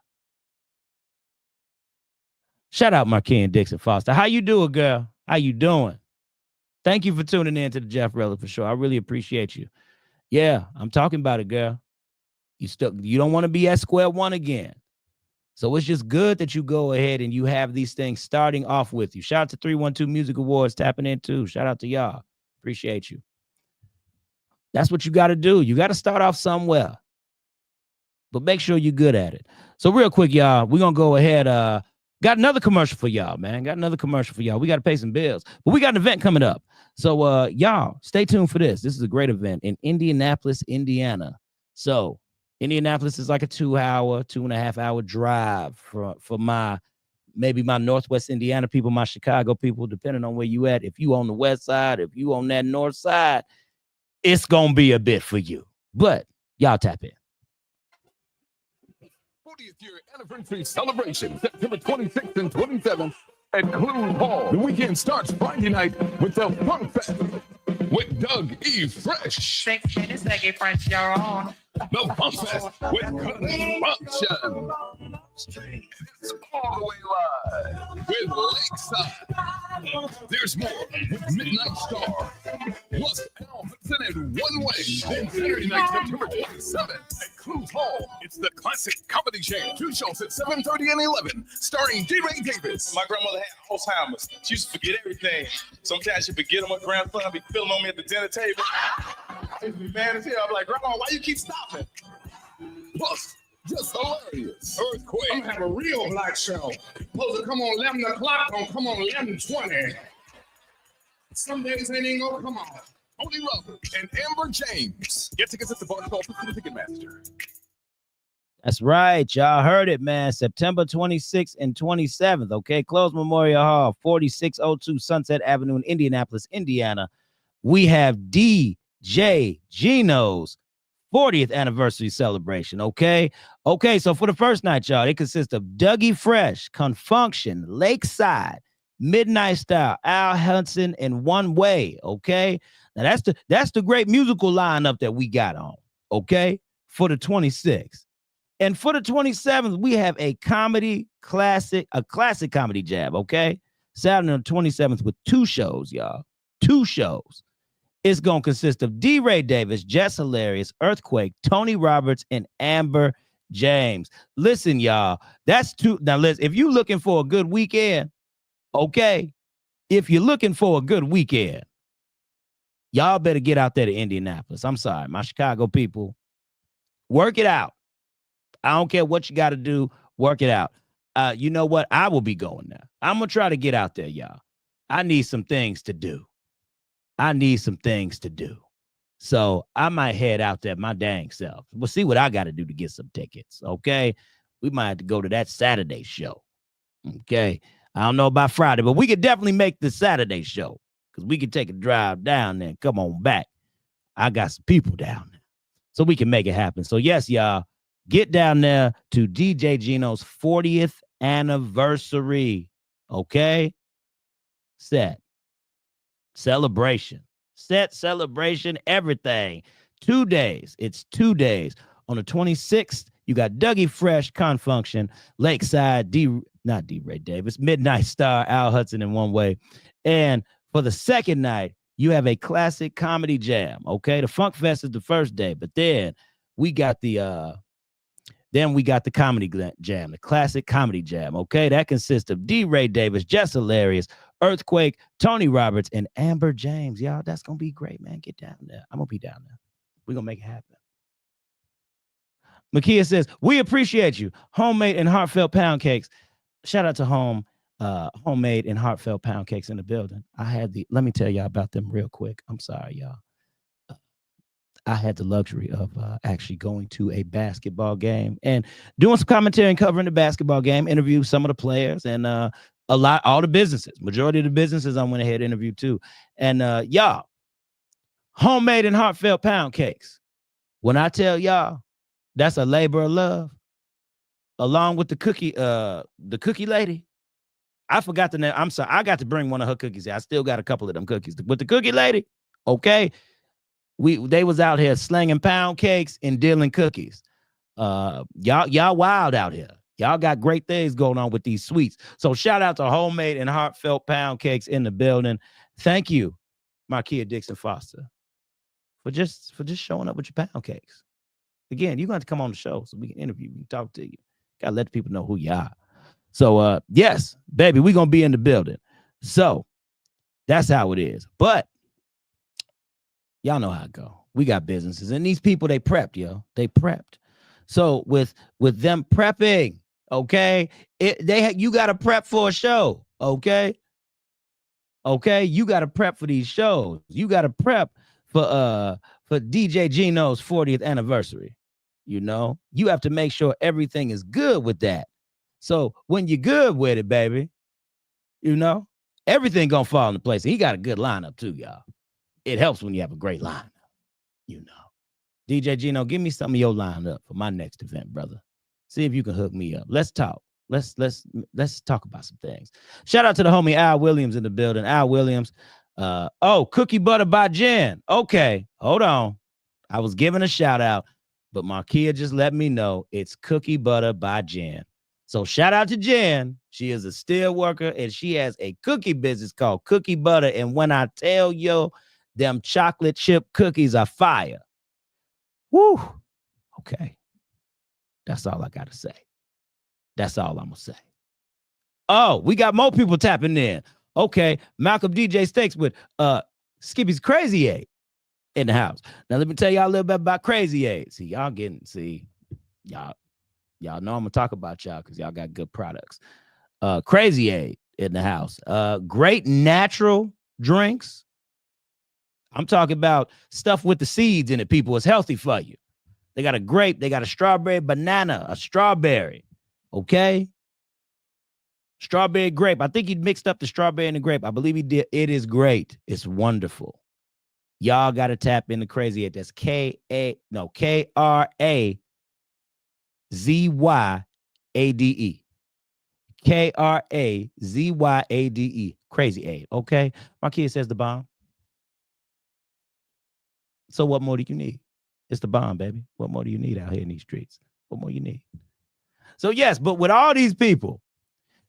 [SPEAKER 1] Shout out Marquine Dixon Foster. How you doing, girl? How you doing? Thank you for tuning in to the Jeff Releford Show. I really appreciate you. Yeah, I'm talking about it, girl. You don't want to be at square one again. So it's just good that you go ahead and you have these things starting off with you. Shout out to 312 Music Awards tapping in too. Shout out to y'all. Appreciate you. That's what you got to do. You got to start off somewhere, but make sure you're good at it. So real quick, y'all, we're going to go ahead. Got another commercial for y'all, man. Got another commercial for y'all. We got to pay some bills, but we got an event coming up. So y'all stay tuned for this. This is a great event in Indianapolis, Indiana. So Indianapolis is like a 2.5 hour drive for my maybe my Northwest Indiana people, my Chicago people, depending on where you at. If you on the west side, if you on that north side, it's gonna be a bit for you. But y'all tap in.
[SPEAKER 2] 40th year anniversary celebration, September 26th and 27th at Clue Hall. The weekend starts Friday night with the Funk Fest with Doug E. Fresh.
[SPEAKER 3] The
[SPEAKER 2] Funk Fest with Confunction. It's all the way live with Lakeside. There's more with Midnight Star. Plus Al Hudson and One Way. Then Saturday night, September 27th at Clue Hall. It's the Classic Comedy Jam. 2 shows at 7:30 and 11, starring D. Ray Davis.
[SPEAKER 4] My grandmother had Alzheimer's. She used to forget everything. Sometimes she forget on my grandson, be filling on me at the dinner table. I used to be mad as hell. I'm like, Grandma, why you keep stopping?
[SPEAKER 2] Plus, just hilarious. Earthquake.
[SPEAKER 5] I'm gonna have a real black show. Supposed to come on 11 o'clock, gonna come on 11:20. Some days they ain't gonna come on.
[SPEAKER 2] Tony Roberts and Amber James. Get tickets at the bar call for the Ticketmaster.
[SPEAKER 1] That's right. Y'all heard it, man. September 26th and 27th. Okay. Close Memorial Hall, 4602 Sunset Avenue in Indianapolis, Indiana. We have DJ Gino's 40th anniversary celebration. Okay. Okay. So for the first night, y'all, it consists of Dougie Fresh, Confunction, Lakeside, Midnight Star, Al Hudson, and One Way. Okay. Now that's the great musical lineup that we got on. Okay. For the 26th. And for the 27th, we have a classic comedy jam. Okay. Saturday on the 27th with 2 shows, y'all. 2 shows. It's going to consist of D. Ray Davis, Jess Hilarious, Earthquake, Tony Roberts, and Amber James. Listen, y'all, that's 2. Now, listen, if you're looking for a good weekend, okay, if you're looking for a good weekend, y'all better get out there to Indianapolis. I'm sorry, my Chicago people, work it out. I don't care what you got to do, work it out. You know what? I will be going there. I'm going to try to get out there, y'all. I need some things to do. So I might head out there my dang self. We'll see what I got to do to get some tickets. Okay. We might have to go to that Saturday show. Okay. I don't know about Friday, but we could definitely make the Saturday show because we could take a drive down there and come on back. I got some people down there so we can make it happen. So yes, y'all, get down there to DJ Gino's 40th anniversary. Okay. Celebration, everything. 2 days. It's 2 days. On the 26th, you got Dougie Fresh, Confunction, Lakeside, not D. Ray Davis, Midnight Star, Al Hudson, and One Way. And for the second night, you have a classic comedy jam. Okay, the Funk Fest is the first day, but then we got the comedy jam, the classic comedy jam. Okay, that consists of D. Ray Davis, Jess Hilarious, Earthquake, Tony Roberts, and Amber James. Y'all, that's gonna be great, man. Get down there. I'm gonna be down there. We're gonna make it happen. Makia says, we appreciate you. Homemade and heartfelt pound cakes. Shout out to homemade and heartfelt pound cakes in the building. Let me tell y'all about them real quick. I'm sorry, y'all. I had the luxury of actually going to a basketball game and doing some commentary and covering the basketball game, interview some of the players and all the businesses. Majority of the businesses I went ahead and interviewed too. And y'all, homemade and heartfelt pound cakes. When I tell y'all, that's a labor of love. Along with the cookie lady. I forgot the name. I'm sorry. I got to bring one of her cookies. I still got a couple of them cookies. But the cookie lady, okay, they was out here slinging pound cakes and dealing cookies. Y'all wild out here. Y'all got great things going on with these sweets. So shout out to homemade and heartfelt pound cakes in the building. Thank you, Markia Dixon Foster, for just showing up with your pound cakes. Again, you're going to come on the show so we can interview you, talk to you. Gotta let the people know who you are. So yes, baby, we're gonna be in the building. So that's how it is. But y'all know how it go. We got businesses, and these people, they prepped, yo. They prepped. So with them prepping, okay, you got to prep for a show, okay. You got to prep for these shows. You got to prep for DJ Gino's 40th anniversary. You know, you have to make sure everything is good with that. So when you're good with it, baby, you know, everything gonna fall into place. And he got a good lineup too, y'all. It helps when you have a great lineup, you know. DJ Gino, give me some of your lineup for my next event, brother. See if you can hook me up. Let's talk. Let's talk about some things. Shout out to the homie Al Williams in the building. Al Williams. Cookie butter by Jen. Okay, hold on. I was giving a shout out, but Markia just let me know it's cookie butter by Jen. So shout out to Jen. She is a steel worker and she has a cookie business called Cookie Butter. And when I tell you, them chocolate chip cookies are fire. Woo. Okay. That's all I got to say. That's all I'm going to say. Oh, we got more people tapping in. Okay. Malcolm DJ Steaks with Skippy's Crazy 8 in the house. Now, let me tell y'all a little bit about Crazy 8. Y'all know I'm going to talk about y'all because y'all got good products. Crazy 8 in the house. Great natural drinks. I'm talking about stuff with the seeds in it, people. It's healthy for you. They got a grape. They got a strawberry banana, a strawberry. Okay? Strawberry grape. I think he mixed up the strawberry and the grape. I believe he did. It is great. It's wonderful. Y'all got to tap into Crazy 8. That's K-R-A-Z-Y-A-D-E. K-R-A-Z-Y-A-D-E. Crazy 8. Okay? My kid says the bomb. So what more do you need? It's the bomb, baby. What more do you need out here in these streets? What more you need? So yes, but with all these people,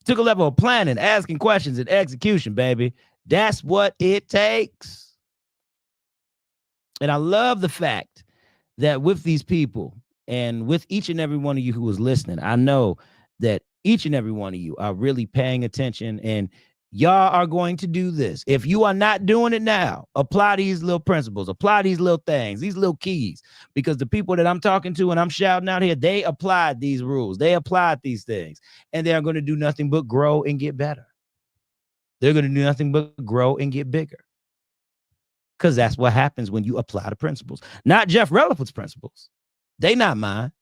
[SPEAKER 1] took a level of planning, asking questions, and execution, baby. That's what it takes. And I love the fact that with these people and with each and every one of you who is listening, I know that each and every one of you are really paying attention and y'all are going to do this. If you are not doing it now, apply these little principles, apply these little things, these little keys, because the people that I'm talking to and I'm shouting out here, they applied these rules. They applied these things, and they are going to do nothing but grow and get better. They're going to do nothing but grow and get bigger, because that's what happens when you apply the principles. Not Jeff Releford's principles. They not mine.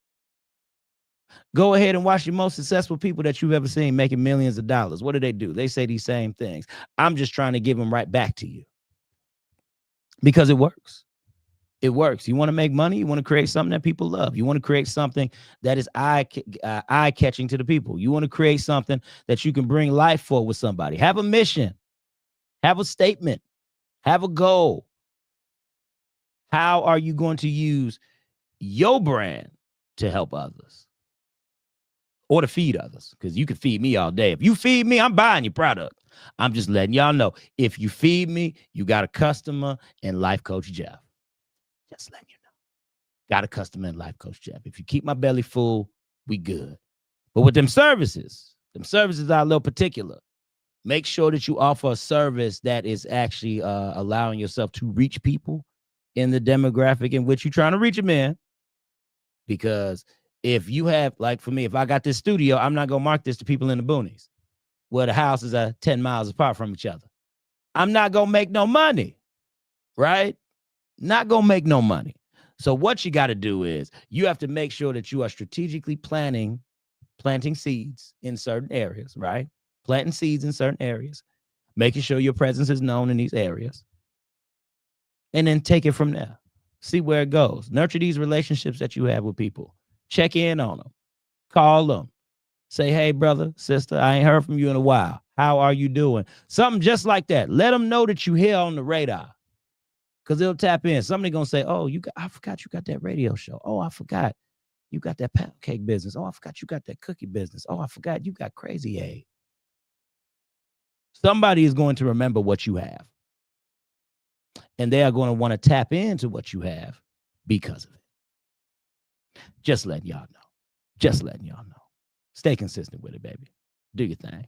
[SPEAKER 1] Go ahead and watch the most successful people that you've ever seen making millions of dollars. What do? They say these same things. I'm just trying to give them right back to you because it works. It works. You want to make money? You want to create something that people love. You want to create something that is eye-catching to the people. You want to create something that you can bring life for with somebody. Have a mission. Have a statement. Have a goal. How are you going to use your brand to help others? Or to feed others, because you can feed me all day. If you feed me, I'm buying your product. I'm just letting y'all know. If you feed me, you got a customer in Life Coach Jeff. Just letting you know. Got a customer in Life Coach Jeff. If you keep my belly full, we good. But with them services are a little particular. Make sure that you offer a service that is actually allowing yourself to reach people in the demographic in which you're trying to reach them in. Because if you have, like for me, if I got this studio, I'm not going to mark this to people in the boonies where the houses are 10 miles apart from each other. I'm not going to make no money, right? Not going to make no money. So what you got to do is you have to make sure that you are strategically planting seeds in certain areas, right? Planting seeds in certain areas, making sure your presence is known in these areas, and then take it from there. See where it goes. Nurture these relationships that you have with people. Check in on them. Call them. Say, hey, brother, sister, I ain't heard from you in a while. How are you doing? Something just like that. Let them know that you here on the radar, because they'll tap in. Somebody going to say, oh, I forgot you got that radio show. Oh, I forgot you got that pound cake business. Oh, I forgot you got that cookie business. Oh, I forgot you got Crazy 8. Somebody is going to remember what you have, and they are going to want to tap into what you have because of it. Just letting y'all know. Stay consistent with it, baby. Do your thing.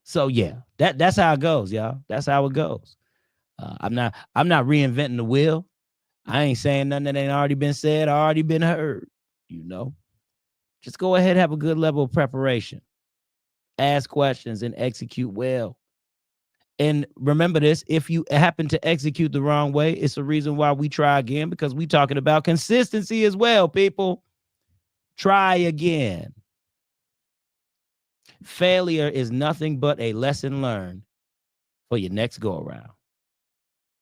[SPEAKER 1] So yeah, that's how it goes, y'all. That's how it goes. I'm not reinventing the wheel. I ain't saying nothing that ain't already been said, already been heard. You know, just go ahead, have a good level of preparation. Ask questions and execute well. And remember this, if you happen to execute the wrong way, it's a reason why we try again, because we talking about consistency as well, people. Try again. Failure is nothing but a lesson learned for your next go around.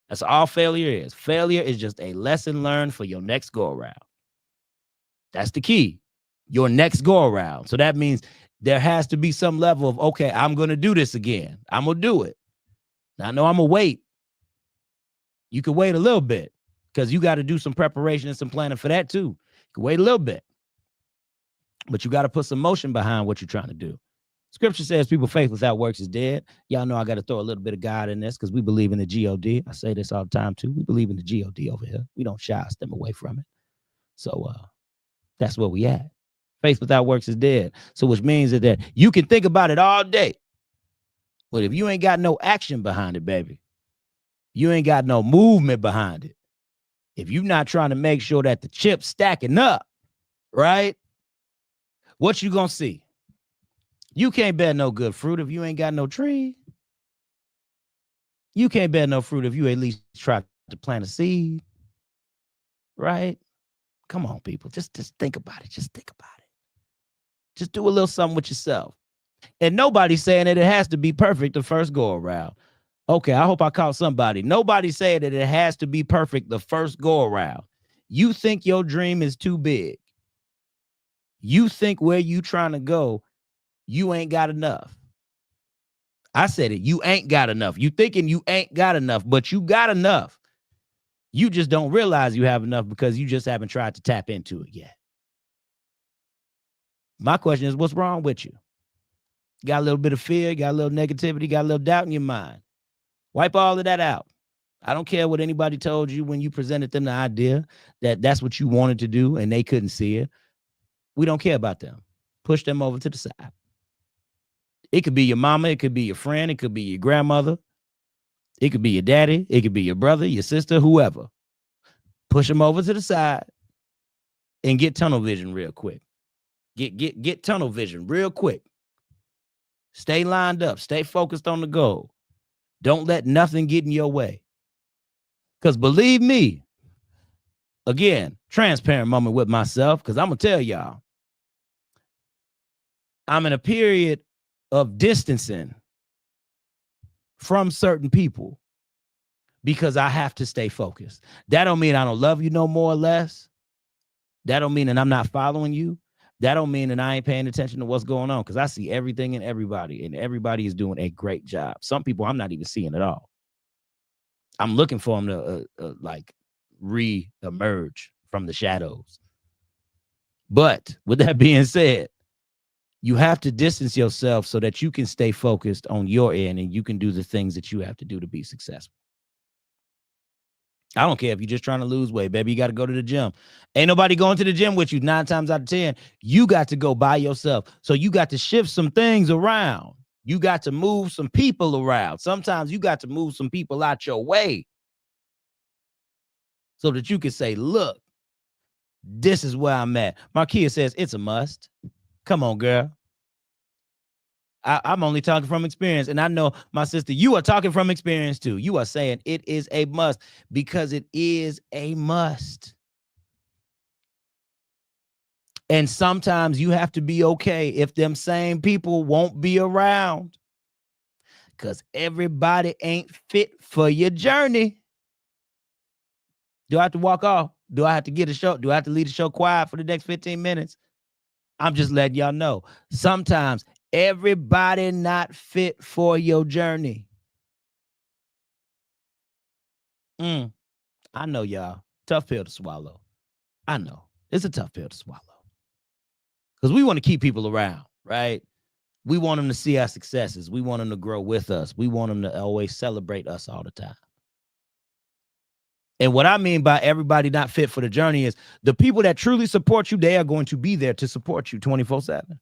[SPEAKER 1] That's all failure is. Failure is just a lesson learned for your next go around. That's the key. Your next go around. So that means there has to be some level of, okay, I'm going to do this again. I'm going to do it. Now, I know I'm going to wait. You can wait a little bit because you got to do some preparation and some planning for that too. You can wait a little bit, but you got to put some motion behind what you're trying to do. Scripture says people faith without works is dead. Y'all know I got to throw a little bit of God in this because we believe in the G-O-D. I say this all the time too. We believe in the G-O-D over here. We don't shy them away from it. So that's where we at. Faith without works is dead. So which means that you can think about it all day. But if you ain't got no action behind it, baby, you ain't got no movement behind it. If you're not trying to make sure that the chips stacking up, right? What you gonna see? You can't bear no good fruit if you ain't got no tree. You can't bear no fruit if you at least try to plant a seed, right? Come on, people. Just think about it. Just think about it. Just do a little something with yourself. And nobody's saying that it has to be perfect the first go around. Okay, I hope I caught somebody. Nobody's saying that it has to be perfect the first go around. You think your dream is too big. You think where you trying to go, you ain't got enough. I said it. You ain't got enough. You thinking you ain't got enough, but you got enough. You just don't realize you have enough because you just haven't tried to tap into it yet. My question is, what's wrong with you? Got a little bit of fear, got a little negativity, got a little doubt in your mind. Wipe all of that out. I don't care what anybody told you when you presented them the idea that that's what you wanted to do and they couldn't see it. We don't care about them. Push them over to the side. It could be your mama. It could be your friend. It could be your grandmother. It could be your daddy. It could be your brother, your sister, whoever. Push them over to the side and get tunnel vision real quick. Get tunnel vision real quick. Stay lined up. Stay focused on the goal. Don't let nothing get in your way. Because believe me, again, transparent moment with myself, because I'm going to tell y'all, I'm in a period of distancing from certain people because I have to stay focused. That don't mean I don't love you no more or less. That don't mean that I'm not following you. That don't mean that I ain't paying attention to what's going on because I see everything and everybody is doing a great job. Some people I'm not even seeing at all. I'm looking for them to like re-emerge from the shadows. But with that being said, you have to distance yourself so that you can stay focused on your end and you can do the things that you have to do to be successful. I don't care if you're just trying to lose weight, baby. You got to go to the gym. Ain't nobody going to the gym with you 9 times out of 10. You got to go by yourself. So you got to shift some things around. You got to move some people around. Sometimes you got to move some people out your way so that you can say, look, this is where I'm at. Markia says it's a must. Come on, girl. I'm only talking from experience. And I know, my sister, you are talking from experience too. You are saying it is a must because it is a must. And sometimes you have to be okay if them same people won't be around because everybody ain't fit for your journey. Do I have to walk off? Do I have to get a show? Do I have to leave the show quiet for the next 15 minutes? I'm just letting y'all know. Sometimes everybody not fit for your journey. I know, y'all. Tough pill to swallow. I know. It's a tough pill to swallow. Because we want to keep people around, right? We want them to see our successes. We want them to grow with us. We want them to always celebrate us all the time. And what I mean by everybody not fit for the journey is the people that truly support you, they are going to be there to support you 24/7.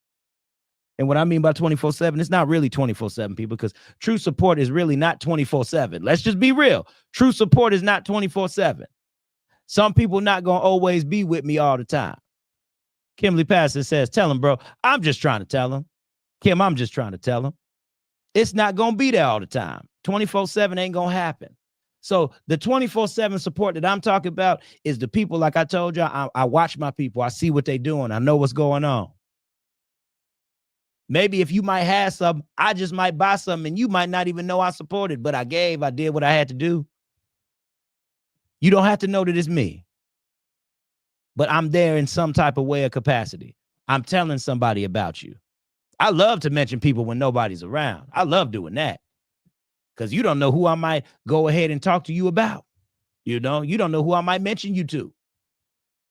[SPEAKER 1] And what I mean by 24/7, it's not really 24/7, people, because true support is really not 24/7. Let's just be real. True support is not 24/7. Some people not going to always be with me all the time. Kimberly Pastor says, tell him, bro. I'm just trying to tell him. Kim, I'm just trying to tell him. It's not going to be there all the time. 24/7 ain't going to happen. So the 24/7 support that I'm talking about is the people, like I told you, I watch my people. I see what they're doing. I know what's going on. Maybe if you might have some, I just might buy some and you might not even know I supported, but I did what I had to do. You don't have to know that it's me, but I'm there in some type of way or capacity. I'm telling somebody about you. I love to mention people when nobody's around. I love doing that because you don't know who I might go ahead and talk to you about. You don't know who I might mention you to.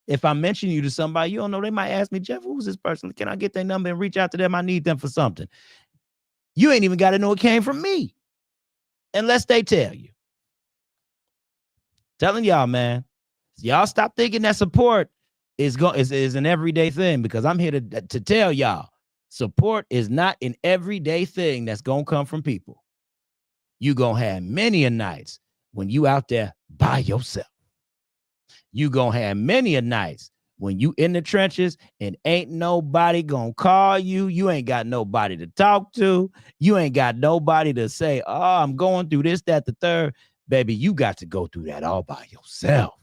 [SPEAKER 1] If I mention you to somebody, you don't know, they might ask me, Jeff, who's this person? Can I get their number and reach out to them? I need them for something. You ain't even got to know it came from me unless they tell you. Telling y'all, man, y'all stop thinking that support is an everyday thing, because I'm here to tell y'all, support is not an everyday thing that's going to come from people. You going to have many a nights when you out there by yourself. You going to have many a nights when you in the trenches and ain't nobody going to call you. You ain't got nobody to talk to. You ain't got nobody to say, oh, I'm going through this, that, the third. Baby, you got to go through that all by yourself.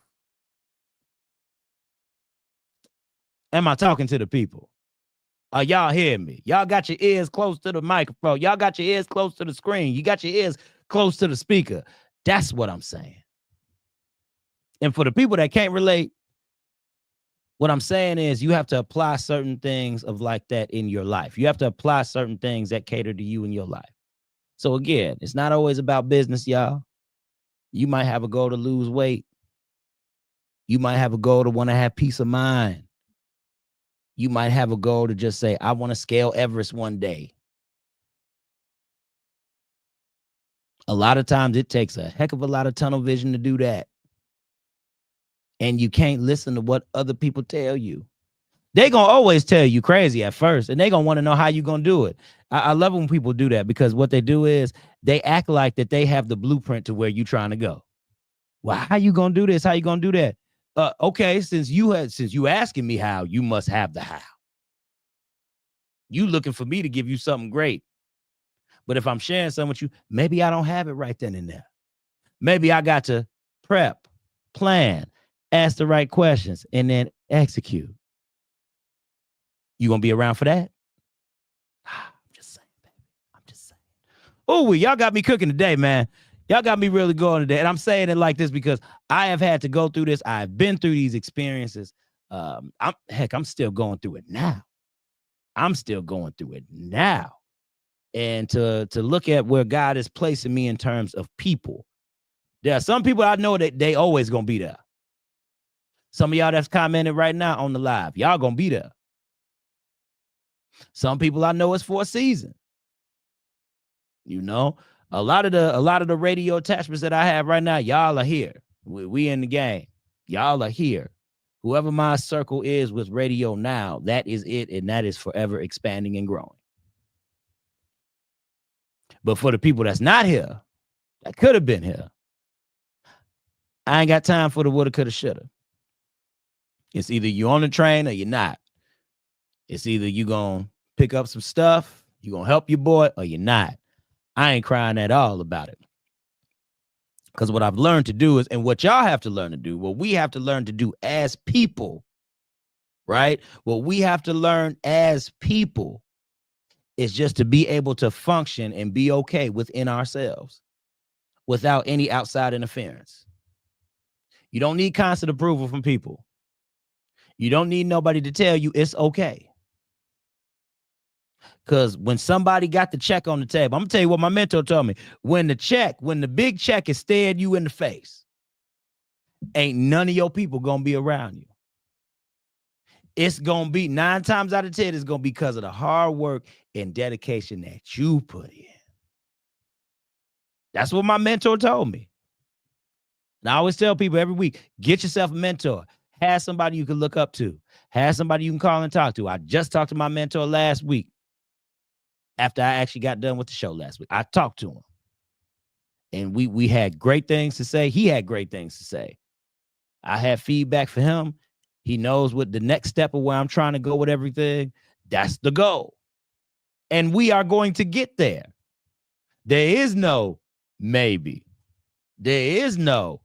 [SPEAKER 1] Am I talking to the people? Are y'all hearing me? Y'all got your ears close to the microphone. Y'all got your ears close to the screen. You got your ears close to the speaker. That's what I'm saying. And for the people that can't relate, what I'm saying is you have to apply certain things of like that in your life. You have to apply certain things that cater to you in your life. So again, it's not always about business, y'all. You might have a goal to lose weight. You might have a goal to want to have peace of mind. You might have a goal to just say, I want to scale Everest one day. A lot of times it takes a heck of a lot of tunnel vision to do that. And you can't listen to what other people tell you. They're going to always tell you crazy at first, and they're going to want to know how you're going to do it. I love when people do that, because what they do is they act like that they have the blueprint to where you're trying to go. Well, how you going to do this? How you going to do that? Okay, since you asking me how, you must have the how. You looking for me to give you something great. But if I'm sharing something with you, maybe I don't have it right then and there. Maybe I got to prep, plan, ask the right questions, and then execute. You gonna be around for that? I'm just saying, baby. I'm just saying. Oh, y'all got me cooking today, man. Y'all got me really going today. And I'm saying it like this because I have had to go through this. I've been through these experiences. I'm still going through it now. I'm still going through it now. And to look at where God is placing me in terms of people. There are some people I know that they always gonna be there. Some of y'all that's commented right now on the live, y'all gonna be there. Some people I know it's for a season. You know, a lot of the radio attachments that I have right now, y'all are here. We in the game. Y'all are here. Whoever my circle is with radio now, that is it, and that is forever expanding and growing. But for the people that's not here, that could have been here, I ain't got time for the woulda, coulda, shoulda. It's either you on the train or you're not. It's either you gonna pick up some stuff, you gonna help your boy, or you're not. I ain't crying at all about it. Because what I've learned to do is, and what y'all have to learn to do, what we have to learn to do as people, right? What we have to learn as people is just to be able to function and be okay within ourselves without any outside interference. You don't need constant approval from people. You don't need nobody to tell you it's okay. Because when somebody got the check on the table, I'm going to tell you what my mentor told me. When the big check is staring you in the face, ain't none of your people going to be around you. It's going to be 9 times out of 10, it's going to be because of the hard work and dedication that you put in. That's what my mentor told me. And I always tell people every week, get yourself a mentor. Have somebody you can look up to. Have somebody you can call and talk to. I just talked to my mentor last week. After I actually got done with the show last week, I talked to him. And we had great things to say. He had great things to say. I had feedback for him. He knows what the next step of where I'm trying to go with everything. That's the goal. And we are going to get there. There is no maybe. There is no,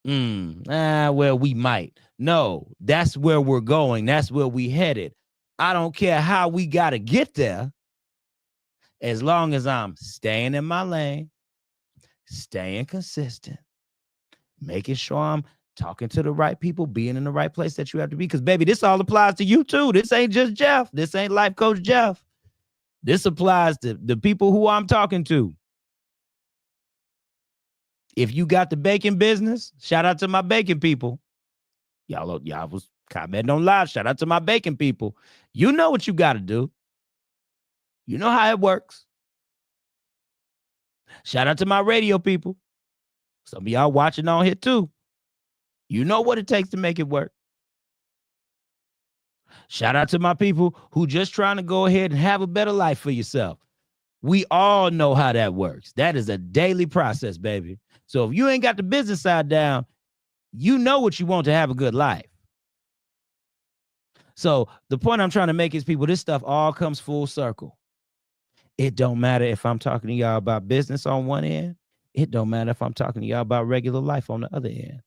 [SPEAKER 1] well, we might. No, that's where we're going. That's where we headed. I don't care how we got to get there. as long as I'm staying in my lane, staying consistent, making sure I'm talking to the right people, being in the right place that you have to be. Because, baby, this all applies to you, too. This ain't just Jeff. This ain't Life Coach Jeff. This applies to the people who I'm talking to. If you got the baking business, shout out to my baking people. Y'all was commenting on live. Shout out to my baking people. You know what you got to do. You know how it works. Shout out to my radio people. Some of y'all watching on here too. You know what it takes to make it work. Shout out to my people who just trying to go ahead and have a better life for yourself. We all know how that works. That is a daily process, baby. So if you ain't got the business side down, you know what you want to have a good life. So the point I'm trying to make is, people, this stuff all comes full circle. It don't matter if I'm talking to y'all about business on one end. It don't matter if I'm talking to y'all about regular life on the other end.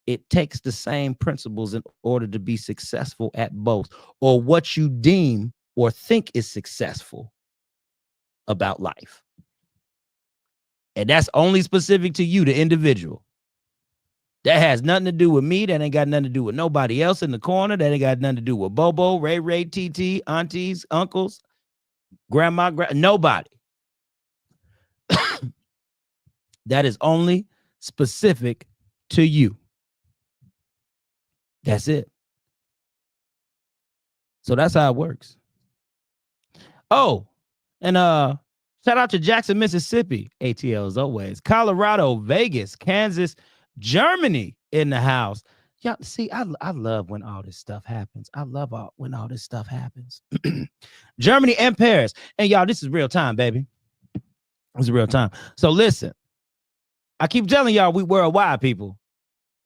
[SPEAKER 1] It takes the same principles in order to be successful at both, or what you deem or think is successful about life. And that's only specific to you, the individual. That has nothing to do with me. That ain't got nothing to do with nobody else in the corner. That ain't got nothing to do with Bobo, Ray, TT, aunties, uncles, grandma, nobody. That is only specific to you. That's it. So that's how it works. Oh, and shout out to Jackson, Mississippi, ATL as always. Colorado, Vegas, Kansas, Germany in the house. Y'all see, I love when all this stuff happens. I love when all this stuff happens. Germany and Paris. And y'all, this is real time, baby. It's real time. So listen, I keep telling y'all, we worldwide, people.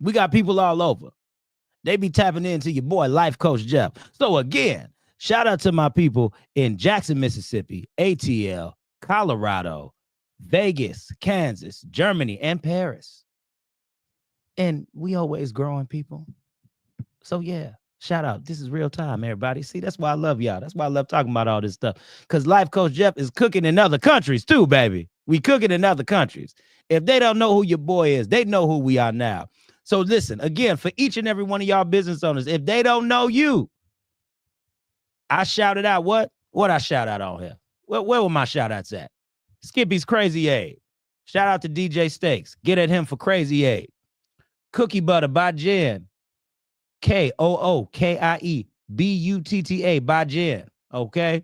[SPEAKER 1] We got people all over. They be tapping into your boy, Life Coach Jeff. So again, shout out to my people in Jackson, Mississippi, ATL, Colorado, Vegas, Kansas, Germany, and Paris. And we always growing, people. So yeah, shout out. This is real time, everybody. See, that's why I love y'all. That's why I love talking about all this stuff. Because Life Coach Jeff is cooking in other countries too, baby. We cooking in other countries. If they don't know who your boy is, they know who we are now. So listen, again, for each and every one of y'all business owners, if they don't know you, I shouted out what? What I shout out on here? Where were my shout outs at? Skippy's Crazy Aid. Shout out to DJ Steaks. Get at him for Crazy Aid. Cookie Butter by Jen. KOOKIEBUTTA by Jen. Okay.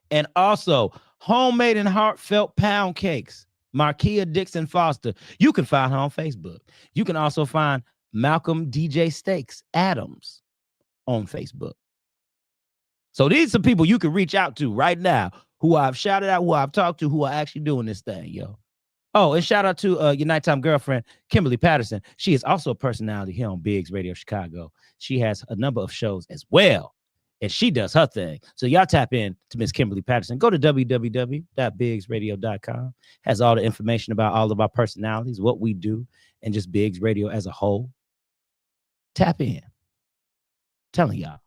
[SPEAKER 1] And also Homemade and Heartfelt Pound Cakes. Markia Dixon Foster. You can find her on Facebook. You can also find Malcolm DJ Steaks Adams on Facebook. So these are people you can reach out to right now who I've shouted out, who I've talked to, who are actually doing this thing, yo. Oh, and shout out to your nighttime girlfriend, Kimberly Patterson. She is also a personality here on Biggs Radio Chicago. She has a number of shows as well, and she does her thing. So y'all tap in to Miss Kimberly Patterson. Go to www.biggsradio.com. Has all the information about all of our personalities, what we do, and just Biggs Radio as a whole. Tap in. Telling y'all.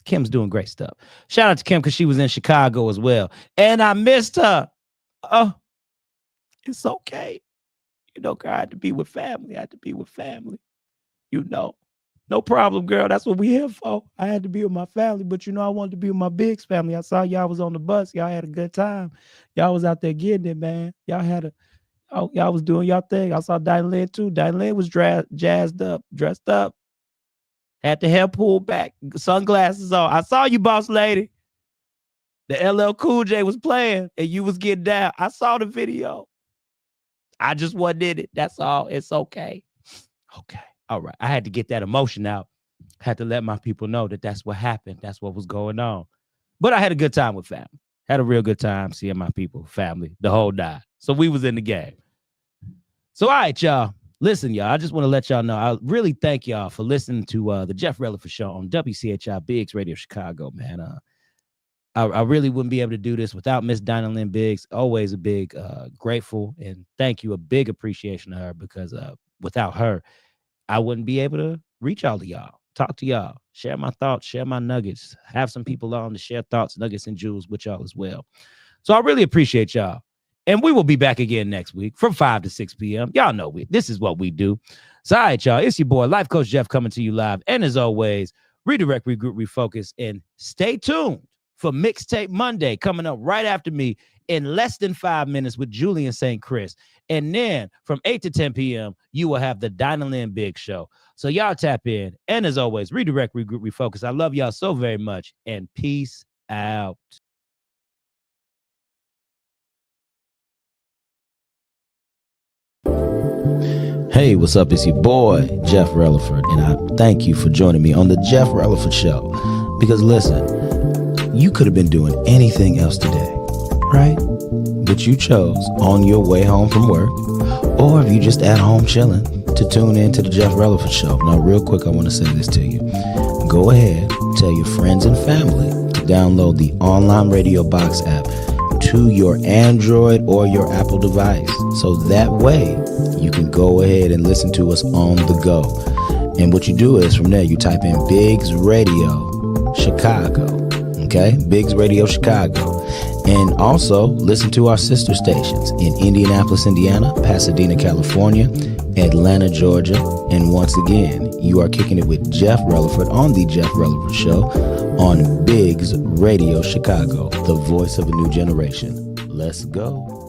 [SPEAKER 1] Kim's doing great stuff. Shout out to Kim because she was in Chicago as well. And I missed her. Oh, it's okay. You know, girl, I had to be with family. You know. No problem, girl. That's what we here for. I had to be with my family, but you know, I wanted to be with my Biggs family. I saw y'all was on the bus. Y'all had a good time. Y'all was out there getting it, man. Y'all was doing y'all thing. I saw Diane Lynn too. Diane Lynn was jazzed up, dressed up. Had the hair pulled back, sunglasses on. I saw you, boss lady. The LL Cool J was playing and you was getting down. I saw the video. I just wasn't in it. That's all. It's okay. Okay. All right. I had to get that emotion out. Had to let my people know that that's what happened. That's what was going on. But I had a good time with family. Had a real good time seeing my people, family, the whole nine. So we was in the game. So, all right, y'all. Listen, y'all, I just want to let y'all know, I really thank y'all for listening to the Jeff Releford Show on WCHI Biggs Radio Chicago, man. I really wouldn't be able to do this without Miss Dinah Lynn Biggs. Always a big grateful and thank you, a big appreciation to her because without her, I wouldn't be able to reach all of y'all, talk to y'all, share my thoughts, share my nuggets, have some people on to share thoughts, nuggets, and jewels with y'all as well. So I really appreciate y'all. And we will be back again next week from 5 to 6 p.m. Y'all know this is what we do. So, all right, y'all. It's your boy, Life Coach Jeff, coming to you live. And as always, redirect, regroup, refocus, and stay tuned for Mixtape Monday coming up right after me in less than 5 minutes with Julian St. Chris. And then from 8 to 10 p.m., you will have the Dinah Lynn Big Show. So y'all tap in. And as always, redirect, regroup, refocus. I love y'all so very much. And peace out. Hey, what's up? It's your boy, Jeff Releford, and I thank you for joining me on the Jeff Releford Show. Because listen, you could have been doing anything else today, right? But you chose on your way home from work, or if you just at home chilling, to tune in to the Jeff Releford Show. Now, real quick, I want to say this to you. Go ahead, tell your friends and family to download the Online Radio Box app to your Android or your Apple device. So that way you can go ahead and listen to us on the go. And what you do is from there, you type in Biggs Radio Chicago. Okay? Biggs Radio Chicago. And also listen to our sister stations in Indianapolis, Indiana, Pasadena, California, Atlanta, Georgia. And once again, you are kicking it with Jeff Releford on the Jeff Releford Show on Biggs Radio Chicago, the voice of a new generation. Let's go.